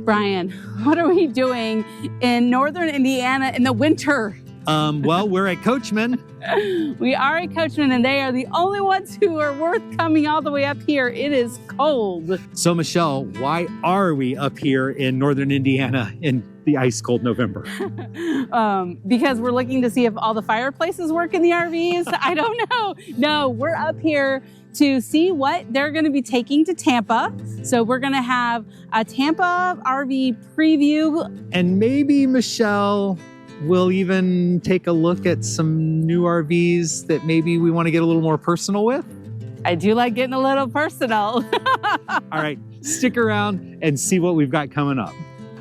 Brian, what are we doing in northern Indiana in the winter? Well, we're at Coachmen. We are at Coachmen, and they are the only ones who are worth coming all the way up here. It is cold. So, Michelle, why are we up here in northern Indiana in the ice cold November? Because we're looking to see if all the fireplaces work in the RVs. I don't know. No, we're up here to see what they're going to be taking to Tampa. So we're going to have a Tampa RV preview. And maybe, Michelle, we'll even take a look at some new RVs that maybe we want to get a little more personal with. I do like getting a little personal. All right, stick around and see what we've got coming up.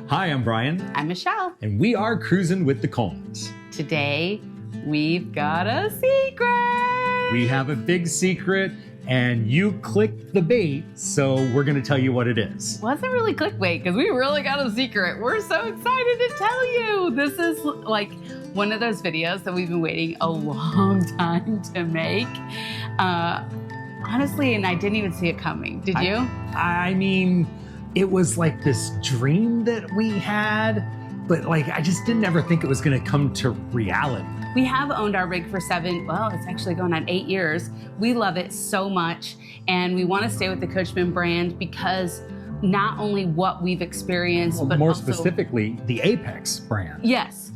Hi, I'm Brian. I'm Michelle. And we are Cruisin with the Colemans. Today, we've got a secret. We have a big secret, and you clicked the bait, so we're going to tell you what it is. Wasn't really clickbait, because we really got a secret. We're so excited to tell you. This is like one of those videos that we've been waiting a long time to make. Honestly, and I didn't even see it coming. Did you? I mean, it was like this dream that we had, but like I just didn't ever think it was going to come to reality. We have owned our rig for it's actually going on 8 years. We love it so much, and we want to stay with the Coachmen brand because not only what we've experienced, but more also, specifically, the Apex brand. Yes.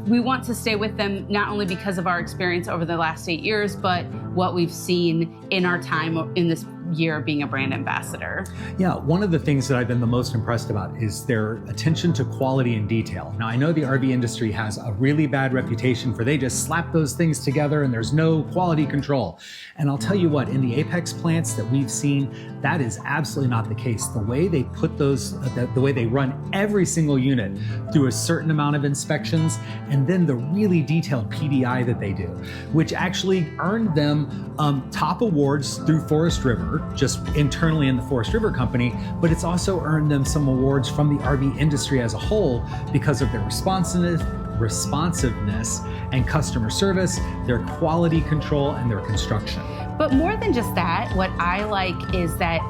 We want to stay with them not only because of our experience over the last 8 years, but what we've seen in our time in this year being a brand ambassador. Yeah, one of the things that I've been the most impressed about is their attention to quality and detail. Now, I know the RV industry has a really bad reputation for they just slap those things together and there's no quality control. And I'll tell you what, in the Apex plants that we've seen, that is absolutely not the case. The way they put those, the way they run every single unit through a certain amount of inspections, and then the really detailed PDI that they do, which actually earned them top awards through Forest River, just internally in the Forest River Company, but it's also earned them some awards from the RV industry as a whole because of their responsiveness and customer service, their quality control, and their construction. But more than just that, what I like is that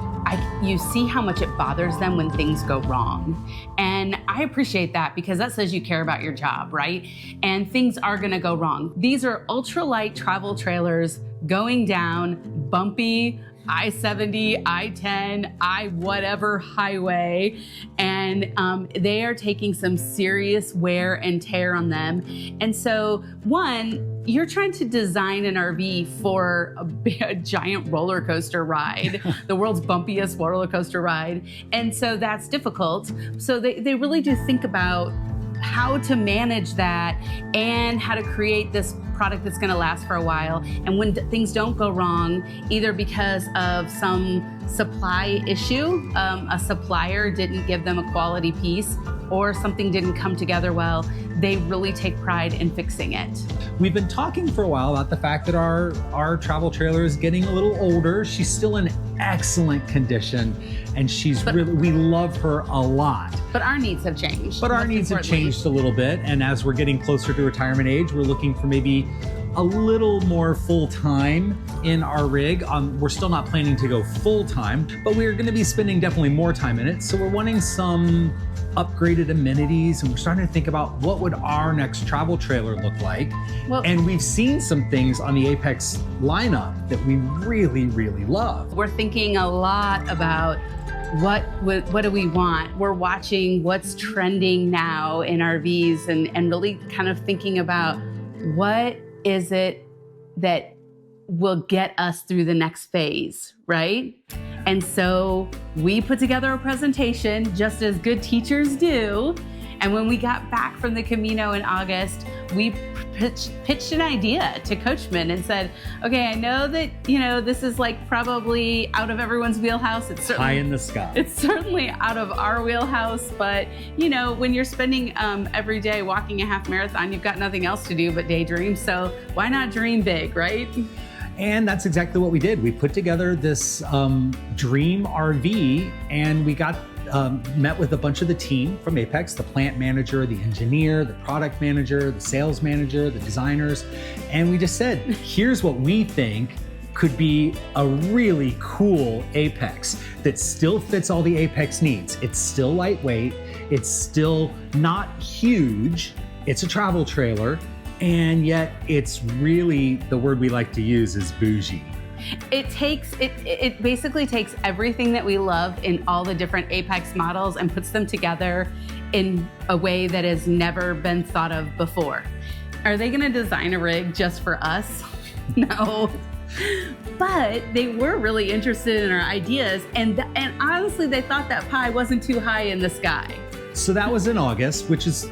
you see how much it bothers them when things go wrong. And I appreciate that because that says you care about your job, right? And things are gonna go wrong. These are ultralight travel trailers going down bumpy I-70, I-10, I-whatever highway, and they are taking some serious wear and tear on them. And so, one, you're trying to design an RV for a giant roller coaster ride, the world's bumpiest roller coaster ride, and so that's difficult. So they really do think about how to manage that and how to create this product that's going to last for a while. And when things don't go wrong, either because of some supply issue, a supplier didn't give them a quality piece, or something didn't come together well, they really take pride in fixing it. We've been talking for a while about the fact that our travel trailer is getting a little older. She's still in excellent condition, and we love her a lot. But our needs have changed. But our needs have changed a little bit, and as we're getting closer to retirement age, we're looking for maybe a little more full-time in our rig. We're still not planning to go full-time, but we're gonna be spending definitely more time in it. So we're wanting some upgraded amenities, and we're starting to think about what would our next travel trailer look like. Well, and we've seen some things on the Apex lineup that we really, really love. We're thinking a lot about what do we want? We're watching what's trending now in RVs and really kind of thinking about what is it that will get us through the next phase, right? And so we put together a presentation just as good teachers do. And when we got back from the Camino in August, we pitched an idea to Coachmen and said, okay, I know that, this is like probably out of everyone's wheelhouse. It's certainly high in the sky. It's certainly out of our wheelhouse, but when you're spending every day walking a half marathon, you've got nothing else to do but daydream. So why not dream big, right? And that's exactly what we did. We put together this dream RV, and we got met with a bunch of the team from Apex, the plant manager, the engineer, the product manager, the sales manager, the designers, and we just said, here's what we think could be a really cool Apex that still fits all the Apex needs. It's still lightweight, it's still not huge, it's a travel trailer, and yet it's really, the word we like to use is bougie. It basically takes everything that we love in all the different Apex models and puts them together in a way that has never been thought of before. Are they gonna design a rig just for us? No. But they were really interested in our ideas, and honestly, they thought that pie wasn't too high in the sky. So that was in August, which is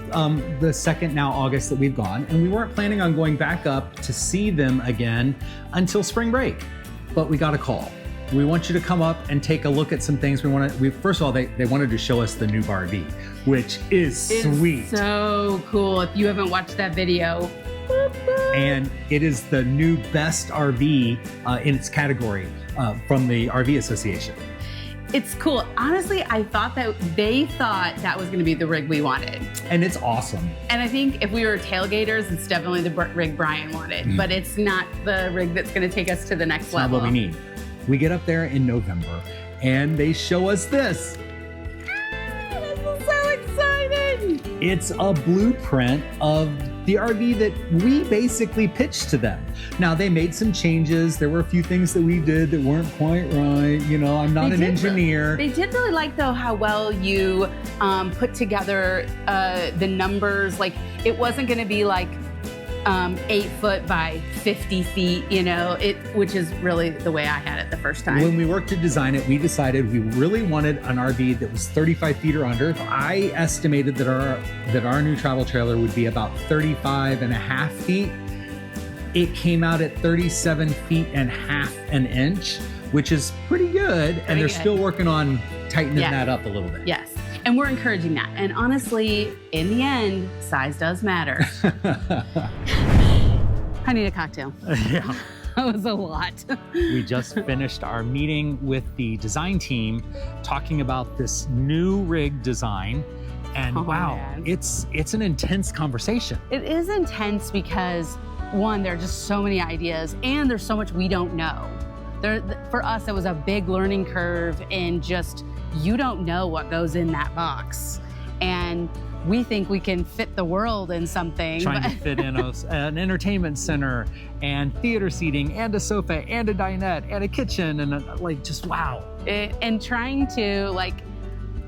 the second now August that we've gone, and we weren't planning on going back up to see them again until spring break. But we got a call. We want you to come up and take a look at some things. First of all, they wanted to show us the new RV, which is sweet. It's so cool. If you haven't watched that video. And it is the new best RV in its category from the RV Association. It's cool. Honestly, I thought that they thought that was going to be the rig we wanted. And it's awesome. And I think if we were tailgaters, it's definitely the rig Brian wanted. But it's not the rig that's going to take us to the next level. Not what we need. We get up there in November, and they show us this. This is so exciting. It's a blueprint of the RV that we basically pitched to them. Now, they made some changes. There were a few things that we did that weren't quite right. You know, I'm not an engineer. They did really like, though, how well you put together the numbers. Like, it wasn't going to be like 8 foot by 50 feet, you know, which is really the way I had it the first time. When we worked to design it, we decided we really wanted an RV that was 35 feet or under. I estimated that our new travel trailer would be about 35 and a half feet. It came out at 37 feet and half an inch, which is pretty good. And they're still working on tightening that up a little bit. Yes. And we're encouraging that. And honestly, in the end, size does matter. I need a cocktail. Yeah. That was a lot. We just finished our meeting with the design team talking about this new rig design. And wow, man. It's an intense conversation. It is intense because, one, there are just so many ideas and there's so much we don't know. For us, it was a big learning curve in just, you don't know what goes in that box. And we think we can fit the world in something. Trying to fit in an entertainment center and theater seating and a sofa and a dinette and a kitchen and just wow. And trying to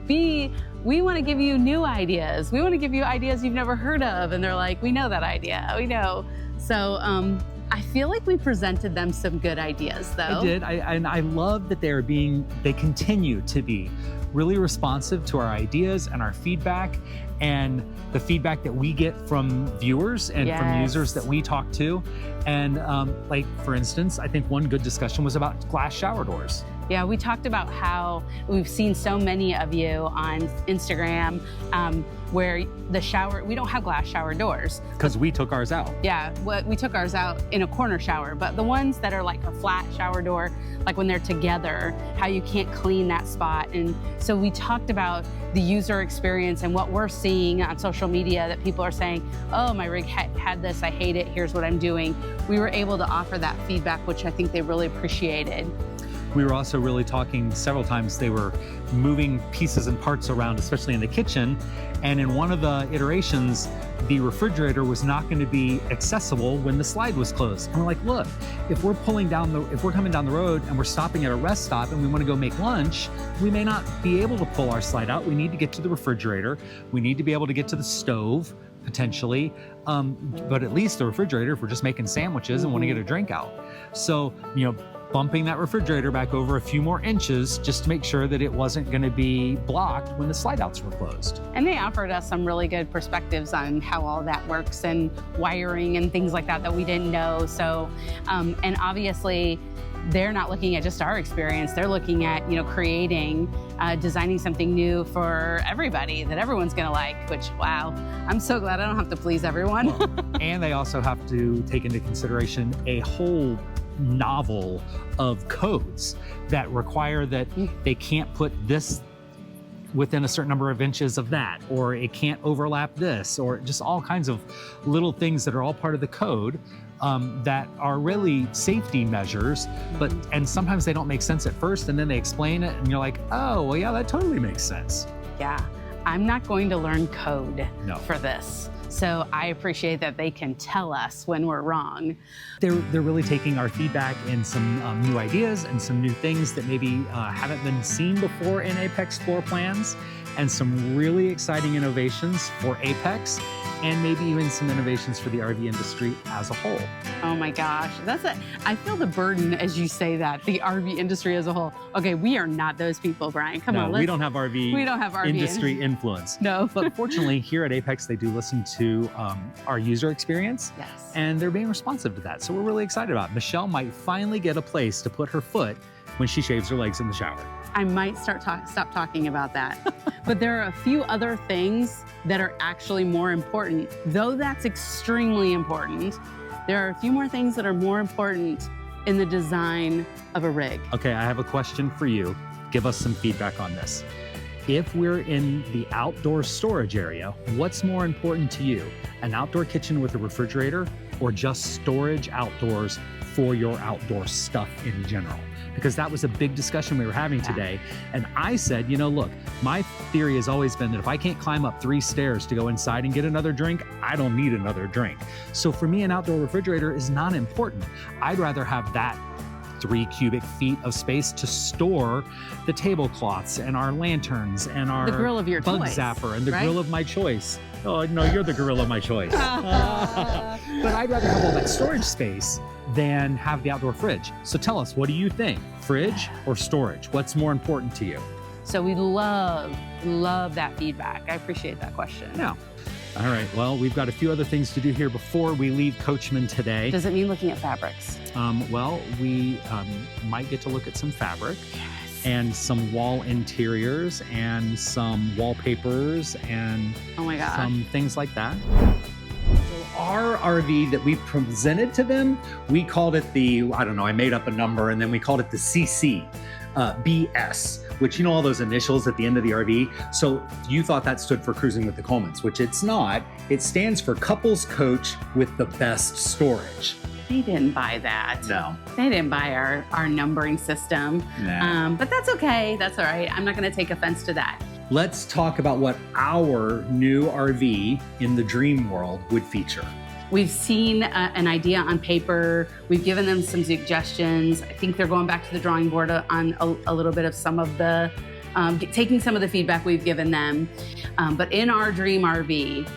we want to give you new ideas. We want to give you ideas you've never heard of. And they're like, we know that idea, we know. So I feel like we presented them some good ideas, though. I did, and I love that they continue to be really responsive to our ideas and our feedback and the feedback that we get from viewers and from users that we talk to. And for instance, I think one good discussion was about glass shower doors. Yeah, we talked about how we've seen so many of you on Instagram where we don't have glass shower doors. Because we took ours out. Yeah, we took ours out in a corner shower, but the ones that are like a flat shower door, like when they're together, how you can't clean that spot. And so we talked about the user experience and what we're seeing on social media that people are saying, oh, my rig had this, I hate it, here's what I'm doing. We were able to offer that feedback, which I think they really appreciated. We were also really talking several times. They were moving pieces and parts around, especially in the kitchen. And in one of the iterations, the refrigerator was not going to be accessible when the slide was closed. And we're like, look, if we're coming down the road and we're stopping at a rest stop and we want to go make lunch, we may not be able to pull our slide out. We need to get to the refrigerator. We need to be able to get to the stove, potentially. But at least the refrigerator, if we're just making sandwiches and want to get a drink out. So, bumping that refrigerator back over a few more inches just to make sure that it wasn't going to be blocked when the slide outs were closed. And they offered us some really good perspectives on how all that works and wiring and things like that we didn't know. So, and obviously they're not looking at just our experience. They're looking at, creating, designing something new for everybody that everyone's going to like, which, wow, I'm so glad I don't have to please everyone. And they also have to take into consideration a whole novel of codes that require that they can't put this within a certain number of inches of that, or it can't overlap this, or just all kinds of little things that are all part of the code that are really safety measures, and sometimes they don't make sense at first, and then they explain it, and you're like, oh, well, yeah, that totally makes sense. Yeah, I'm not going to learn code for this. So I appreciate that they can tell us when we're wrong. They're really taking our feedback and some new ideas and some new things that maybe haven't been seen before in Apex floor plans, and some really exciting innovations for Apex, and maybe even some innovations for the RV industry as a whole. Oh my gosh, I feel the burden as you say that, the RV industry as a whole. Okay, we are not those people, Brian. Come on, we don't have RV industry influence. No. But fortunately, here at Apex, they do listen to our user experience. Yes. And they're being responsive to that. So we're really excited about it. Michelle might finally get a place to put her foot when she shaves her legs in the shower. I might stop talking about that. But there are a few other things that are actually more important. Though that's extremely important, there are a few more things that are more important in the design of a rig. Okay, I have a question for you. Give us some feedback on this. If we're in the outdoor storage area, what's more important to you? An outdoor kitchen with a refrigerator, or just storage outdoors for your outdoor stuff in general? Because that was a big discussion we were having today. And I said, look, my theory has always been that if I can't climb up 3 stairs to go inside and get another drink, I don't need another drink. So for me, an outdoor refrigerator is not important. I'd rather have that 3 cubic feet of space to store the tablecloths and our lanterns and our the grill of your bug choice, zapper and the right? grill of my choice. Oh, no, you're the grill of my choice. But I'd rather have all that storage space than have the outdoor fridge. So tell us, what do you think? Fridge or storage? What's more important to you? So we love that feedback. I appreciate that question. Yeah. All right, well, we've got a few other things to do here before we leave Coachmen today. Does it mean looking at fabrics? Well, we might get to look at some fabric. Yes. And some wall interiors and some wallpapers and some things like that. So our RV that we presented to them, we called it I made up a number, and then we called it the CC, BS, which, all those initials at the end of the RV. So you thought that stood for Cruisin with the Colemans, which it's not. It stands for Couples Coach with the Best Storage. They didn't buy that. No. They didn't buy our numbering system. Nah. But that's okay. That's all right. I'm not going to take offense to that. Let's talk about what our new RV in the dream world would feature. We've seen an idea on paper. We've given them some suggestions. I think they're going back to the drawing board on a little bit of some of the, taking some of the feedback we've given them. But in our dream RV,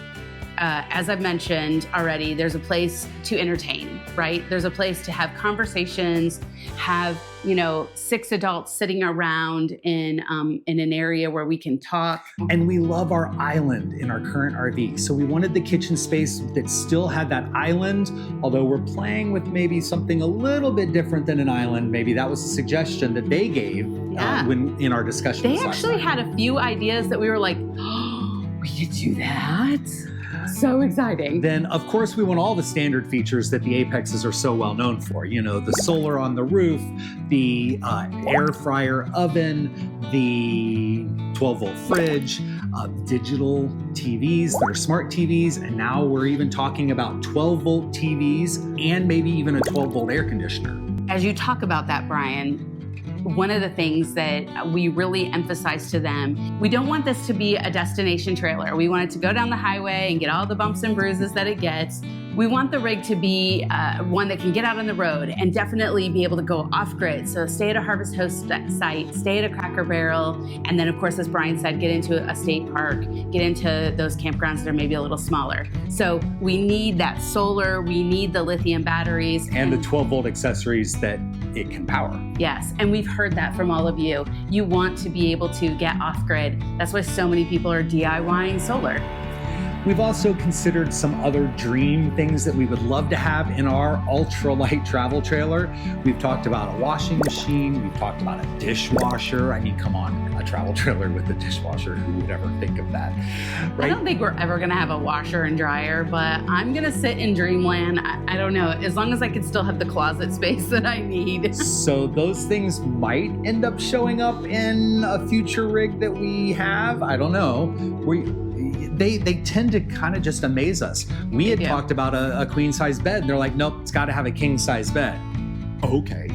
as I've mentioned already, there's a place to entertain, right? There's a place to have conversations, have 6 adults sitting around in an area where we can talk. And we love our island in our current RV. So we wanted the kitchen space that still had that island, although we're playing with maybe something a little bit different than an island. Maybe that was a suggestion that they gave when in our discussion. They actually had a few ideas that we were like, oh, we could do that. So exciting. Then, of course, we want all the standard features that the Apexes are so well known for. The solar on the roof, the air fryer oven, the 12-volt fridge, digital TVs that are smart TVs, and now we're even talking about 12-volt TVs and maybe even a 12-volt air conditioner. As you talk about that, Brian, one of the things that we really emphasize to them, we don't want this to be a destination trailer. We want it to go down the highway and get all the bumps and bruises that it gets. We want the rig to be one that can get out on the road and definitely be able to go off-grid. So stay at a Harvest Host site, stay at a Cracker Barrel, and then, of course, as Brian said, get into a state park, get into those campgrounds that are maybe a little smaller. So we need that solar, we need the lithium batteries. And the 12-volt accessories that it can power. Yes, and we've heard that from all of you. You want to be able to get off-grid. That's why so many people are DIYing solar. We've also considered some other dream things that we would love to have in our ultralight travel trailer. We've talked about a washing machine. We've talked about a dishwasher. I mean, come on, a travel trailer with a dishwasher. Who would ever think of that, right? I don't think we're ever gonna have a washer and dryer, but I'm gonna sit in dreamland. I don't know, as long as I can still have the closet space that I need. So those things might end up showing up in a future rig that we have. I don't know. they tend to kind of just amaze us. We had talked about a queen size bed, and they're like, nope, it's got to have a king size bed. Okay.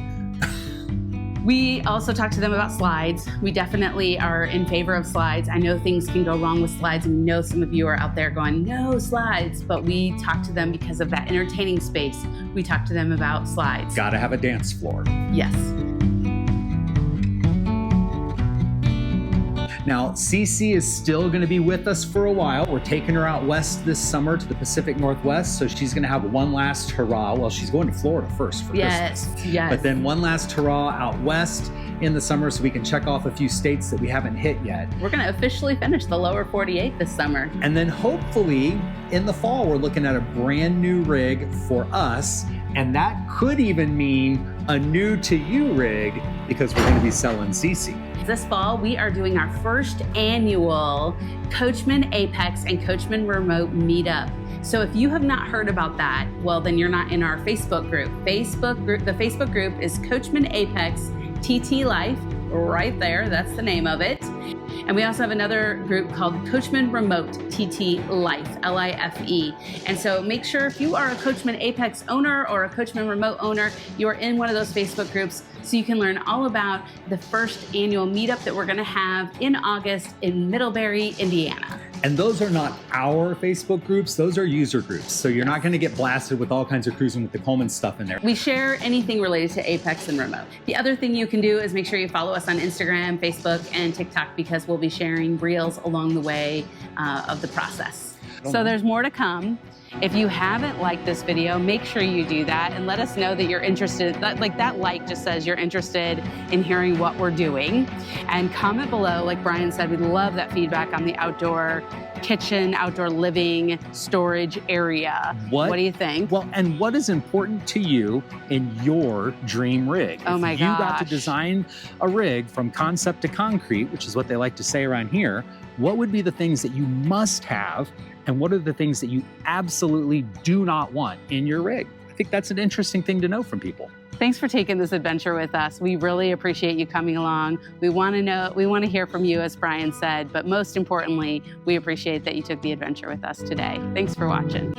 We also talked to them about slides. We definitely are in favor of slides. I know things can go wrong with slides, and we know some of you are out there going, no slides, but we talked to them because of that entertaining space. We talked to them about slides. Gotta have a dance floor. Yes. Now, Cece is still going to be with us for a while. We're taking her out west this summer to the Pacific Northwest, so she's going to have one last hurrah. Well, she's going to Florida first for Christmas. Yes. But then one last hurrah out west in the summer so we can check off a few states that we haven't hit yet. We're going to officially finish the lower 48 this summer. And then hopefully in the fall, we're looking at a brand new rig for us. And that could even mean a new to you rig because we're going to be selling Cece. This fall, we are doing our first annual Coachmen Apex and Coachmen Remote meetup. So if you have not heard about that, well, then you're not in our Facebook group. The Facebook group is Coachmen Apex TT Life, right there. That's the name of it. And we also have another group called Coachmen Remote TT Life, L-I-F-E. And so make sure if you are a Coachmen Apex owner or a Coachmen Remote owner, you are in one of those Facebook groups so you can learn all about the first annual meetup that we're going to have in August in Middlebury, Indiana. And those are not our Facebook groups, those are user groups. So you're not going to get blasted with all kinds of Cruisin with the Coleman stuff in there. We share anything related to Apex and Remote. The other thing you can do is make sure you follow us on Instagram, Facebook, and TikTok because we'll be sharing reels along the way of the process. So there's more to come. If you haven't liked this video, make sure you do that and let us know that you're interested. That like just says you're interested in hearing what we're doing. And comment below, like Brian said, we'd love that feedback on the outdoor kitchen, outdoor living, storage area. What do you think? Well, and what is important to you in your dream rig? Oh my gosh. If you got to design a rig from concept to concrete, which is what they like to say around here, what would be the things that you must have and what are the things that you absolutely do not want in your rig? I think that's an interesting thing to know from people. Thanks for taking this adventure with us. We really appreciate you coming along. We want to hear from you, as Brian said, but most importantly, we appreciate that you took the adventure with us today. Thanks for watching.